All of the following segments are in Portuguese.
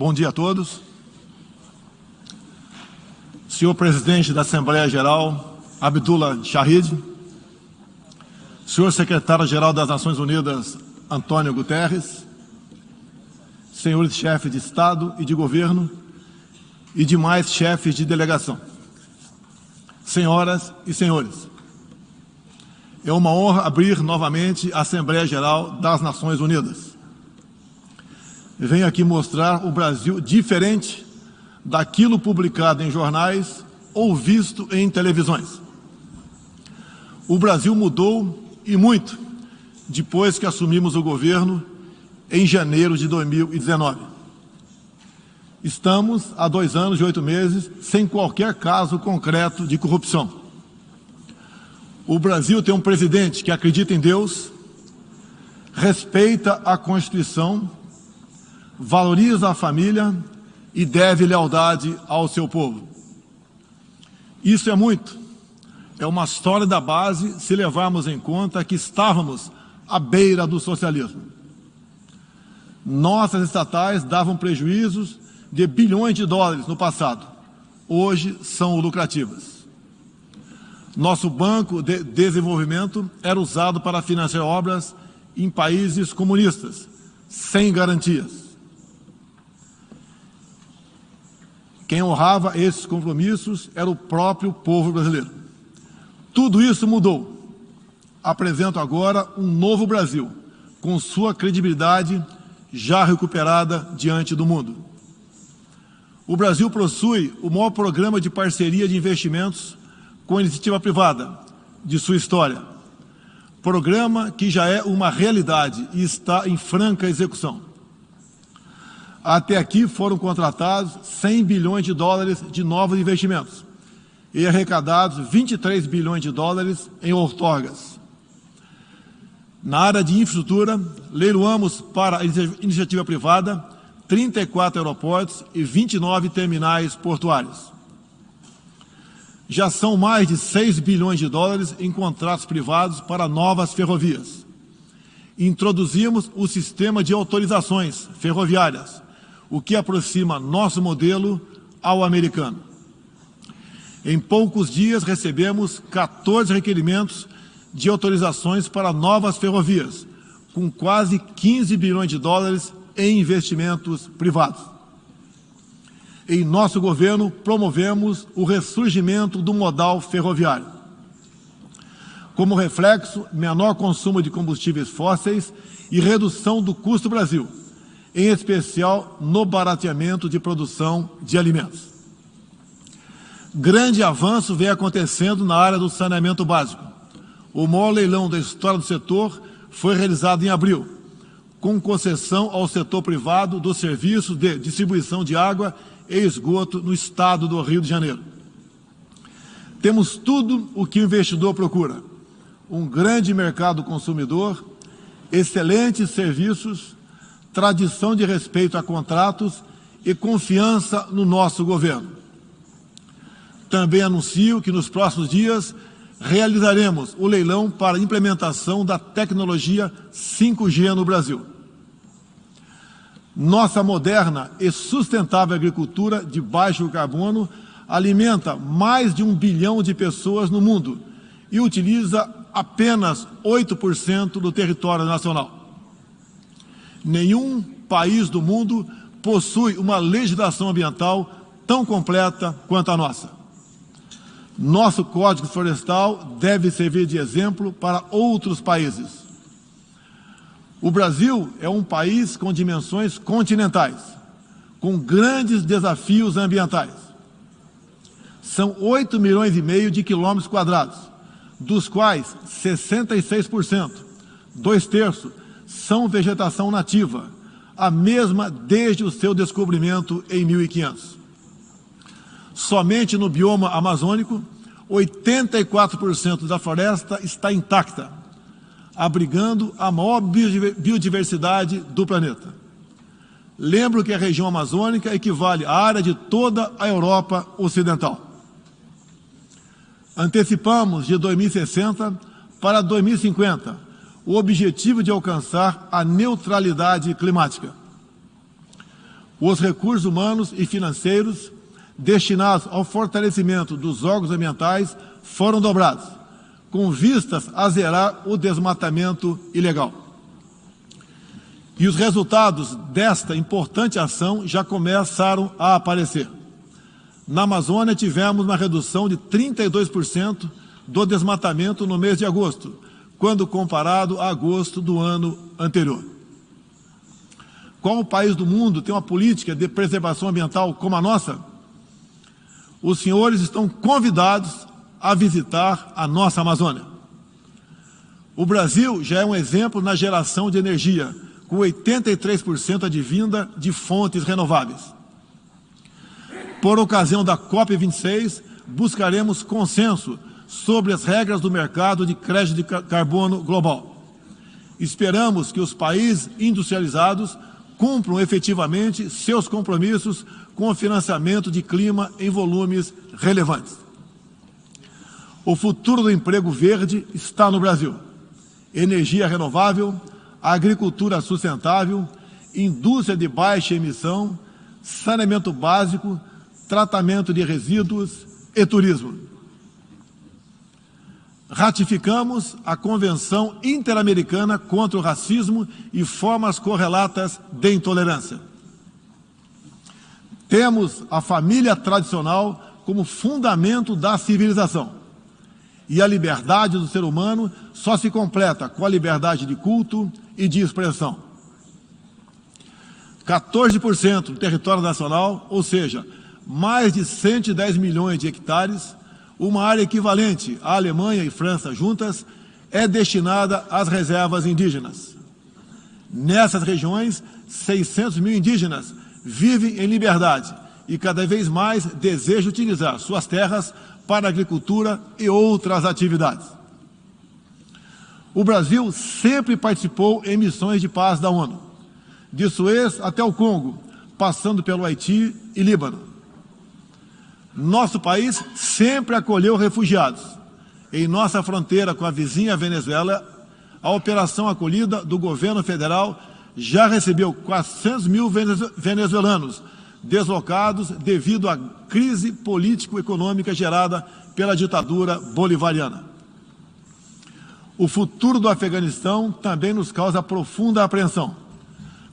Bom dia a todos. Senhor Presidente da Assembleia Geral, Abdullah Shahid, Senhor Secretário-Geral das Nações Unidas, Antônio Guterres, senhores chefes de Estado e de Governo e demais chefes de delegação, senhoras e senhores, é uma honra abrir novamente a Assembleia Geral das Nações Unidas. Venho aqui mostrar o Brasil diferente daquilo publicado em jornais ou visto em televisões. O Brasil mudou e muito depois que assumimos o governo em janeiro de 2019. Estamos há 2 anos e 8 meses sem qualquer caso concreto de corrupção. O Brasil tem um presidente que acredita em Deus, respeita a Constituição, valoriza a família e deve lealdade ao seu povo. Isso é muito. É uma sólida base se levarmos em conta que estávamos à beira do socialismo. Nossas estatais davam prejuízos de bilhões de dólares no passado. Hoje são lucrativas. Nosso Banco de Desenvolvimento era usado para financiar obras em países comunistas, sem garantias. Quem honrava esses compromissos era o próprio povo brasileiro. Tudo isso mudou. Apresento agora um novo Brasil, com sua credibilidade já recuperada diante do mundo. O Brasil possui o maior programa de parceria de investimentos com a iniciativa privada de sua história. Programa que já é uma realidade e está em franca execução. Até aqui foram contratados 100 bilhões de dólares de novos investimentos e arrecadados 23 bilhões de dólares em outorgas. Na área de infraestrutura, leiloamos para a iniciativa privada 34 aeroportos e 29 terminais portuários. Já são mais de 6 bilhões de dólares em contratos privados para novas ferrovias. Introduzimos o sistema de autorizações ferroviárias, o que aproxima nosso modelo ao americano. Em poucos dias recebemos 14 requerimentos de autorizações para novas ferrovias, com quase 15 bilhões de dólares em investimentos privados. Em nosso governo, promovemos o ressurgimento do modal ferroviário. Como reflexo, menor consumo de combustíveis fósseis e redução do custo do Brasil, em especial no barateamento de produção de alimentos. Grande avanço vem acontecendo na área do saneamento básico. O maior leilão da história do setor foi realizado em abril, com concessão ao setor privado do serviço de distribuição de água e esgoto no estado do Rio de Janeiro. Temos tudo o que o investidor procura: um grande mercado consumidor, excelentes serviços, tradição de respeito a contratos e confiança no nosso governo. Também anuncio que nos próximos dias realizaremos o leilão para a implementação da tecnologia 5G no Brasil. Nossa moderna e sustentável agricultura de baixo carbono alimenta mais de 1 bilhão de pessoas no mundo e utiliza apenas 8% do território nacional. Nenhum país do mundo possui uma legislação ambiental tão completa quanto a nossa. Nosso Código Florestal deve servir de exemplo para outros países. O Brasil é um país com dimensões continentais, com grandes desafios ambientais. São 8,5 milhões de quilômetros quadrados, dos quais 66%, 2/3, são vegetação nativa, a mesma desde o seu descobrimento em 1500. Somente no bioma amazônico, 84% da floresta está intacta, abrigando a maior biodiversidade do planeta. Lembro que a região amazônica equivale à área de toda a Europa Ocidental. Antecipamos de 2060 para 2050 o objetivo de alcançar a neutralidade climática. Os recursos humanos e financeiros destinados ao fortalecimento dos órgãos ambientais foram dobrados, com vistas a zerar o desmatamento ilegal. E os resultados desta importante ação já começaram a aparecer. Na Amazônia, tivemos uma redução de 32% do desmatamento no mês de agosto, quando comparado a agosto do ano anterior. Qual país do mundo tem uma política de preservação ambiental como a nossa? Os senhores estão convidados a visitar a nossa Amazônia. O Brasil já é um exemplo na geração de energia, com 83% advinda de fontes renováveis. Por ocasião da COP26, buscaremos consenso sobre as regras do mercado de crédito de carbono global. Esperamos que os países industrializados cumpram efetivamente seus compromissos com o financiamento de clima em volumes relevantes. O futuro do emprego verde está no Brasil. Energia renovável, agricultura sustentável, indústria de baixa emissão, saneamento básico, tratamento de resíduos e turismo. Ratificamos a Convenção Interamericana contra o Racismo e formas correlatas de intolerância. Temos a família tradicional como fundamento da civilização. E a liberdade do ser humano só se completa com a liberdade de culto e de expressão. 14% do território nacional, ou seja, mais de 110 milhões de hectares, uma área equivalente à Alemanha e França juntas, é destinada às reservas indígenas. Nessas regiões, 600 mil indígenas vivem em liberdade e cada vez mais desejam utilizar suas terras para a agricultura e outras atividades. O Brasil sempre participou em missões de paz da ONU, de Suez até o Congo, passando pelo Haiti e Líbano. Nosso país sempre acolheu refugiados. Em nossa fronteira com a vizinha Venezuela, a operação acolhida do governo federal já recebeu 400 mil venezuelanos deslocados devido à crise político-econômica gerada pela ditadura bolivariana. O futuro do Afeganistão também nos causa profunda apreensão.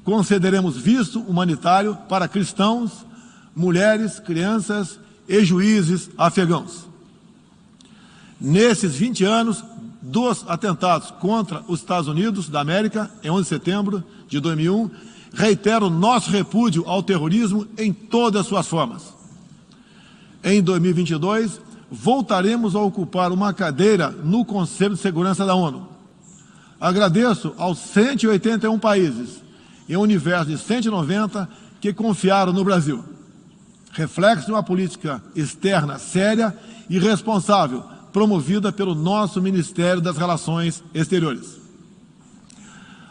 Concederemos visto humanitário para cristãos, mulheres, crianças e juízes afegãos. Nesses 20 anos dos atentados contra os Estados Unidos da América, em 11 de setembro de 2001, reitero nosso repúdio ao terrorismo em todas as suas formas. Em 2022, voltaremos a ocupar uma cadeira no Conselho de Segurança da ONU. Agradeço aos 181 países, em um universo de 190, que confiaram no Brasil. Reflexo de uma política externa séria e responsável, promovida pelo nosso Ministério das Relações Exteriores.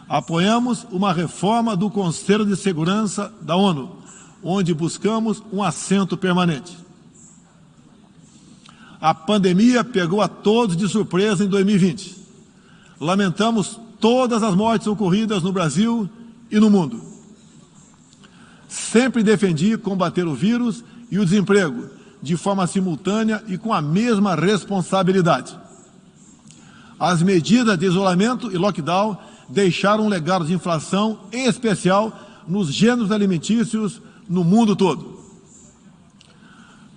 Apoiamos uma reforma do Conselho de Segurança da ONU, onde buscamos um assento permanente. A pandemia pegou a todos de surpresa em 2020. Lamentamos todas as mortes ocorridas no Brasil e no mundo. Sempre defendi combater o vírus e o desemprego de forma simultânea e com a mesma responsabilidade. As medidas de isolamento e lockdown deixaram um legado de inflação, em especial nos gêneros alimentícios no mundo todo.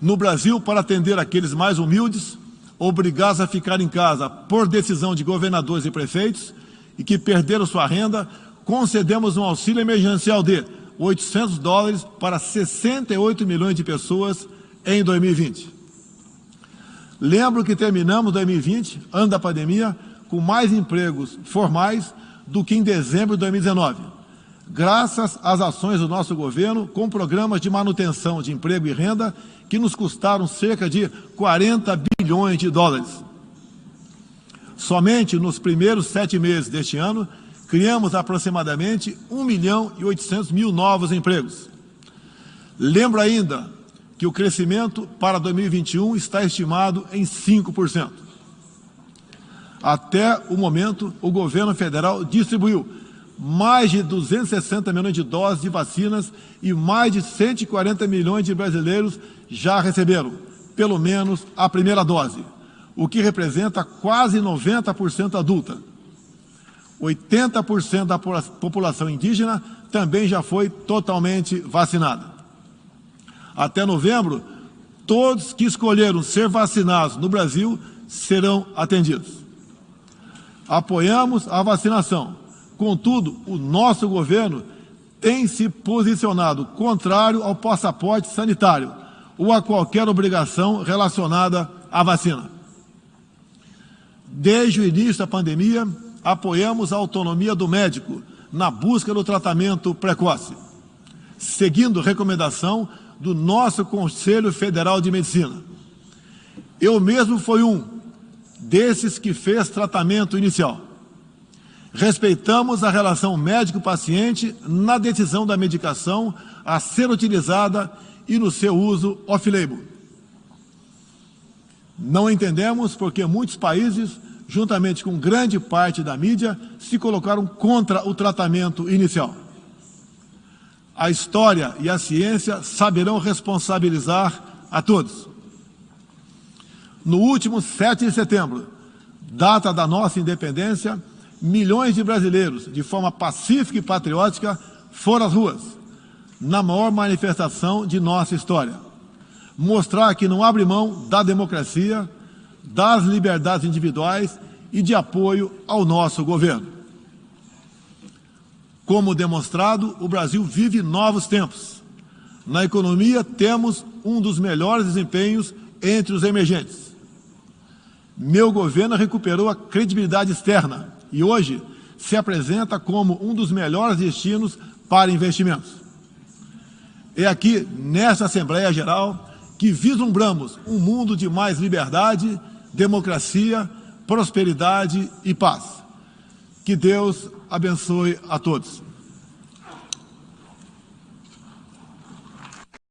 No Brasil, para atender aqueles mais humildes, obrigados a ficar em casa por decisão de governadores e prefeitos e que perderam sua renda, concedemos um auxílio emergencial de $800 para 68 milhões de pessoas em 2020. Lembro que terminamos 2020, ano da pandemia, com mais empregos formais do que em dezembro de 2019, graças às ações do nosso governo com programas de manutenção de emprego e renda que nos custaram cerca de 40 bilhões de dólares. Somente nos primeiros 7 meses deste ano, criamos aproximadamente 1.800.000 novos empregos. Lembro ainda que o crescimento para 2021 está estimado em 5%. Até o momento, o governo federal distribuiu mais de 260 milhões de doses de vacinas e mais de 140 milhões de brasileiros já receberam, pelo menos, a primeira dose, o que representa quase 90% adulta. 80% da população indígena também já foi totalmente vacinada. Até novembro, todos que escolheram ser vacinados no Brasil serão atendidos. Apoiamos a vacinação. Contudo, o nosso governo tem se posicionado contrário ao passaporte sanitário ou a qualquer obrigação relacionada à vacina. Desde o início da pandemia, apoiamos a autonomia do médico na busca do tratamento precoce, seguindo recomendação do nosso Conselho Federal de Medicina. Eu mesmo fui um desses que fez tratamento inicial. Respeitamos a relação médico-paciente na decisão da medicação a ser utilizada e no seu uso off-label. Não entendemos porque muitos países, juntamente com grande parte da mídia, se colocaram contra o tratamento inicial. A história e a ciência saberão responsabilizar a todos. No último 7 de setembro, data da nossa independência, milhões de brasileiros, de forma pacífica e patriótica, foram às ruas, na maior manifestação de nossa história. Mostrar que não abre mão da democracia, das liberdades individuais e de apoio ao nosso governo. Como demonstrado, o Brasil vive novos tempos. Na economia, temos um dos melhores desempenhos entre os emergentes. Meu governo recuperou a credibilidade externa e hoje se apresenta como um dos melhores destinos para investimentos. É aqui, nesta Assembleia Geral, que vislumbramos um mundo de mais liberdade, democracia, prosperidade e paz. Que Deus abençoe a todos.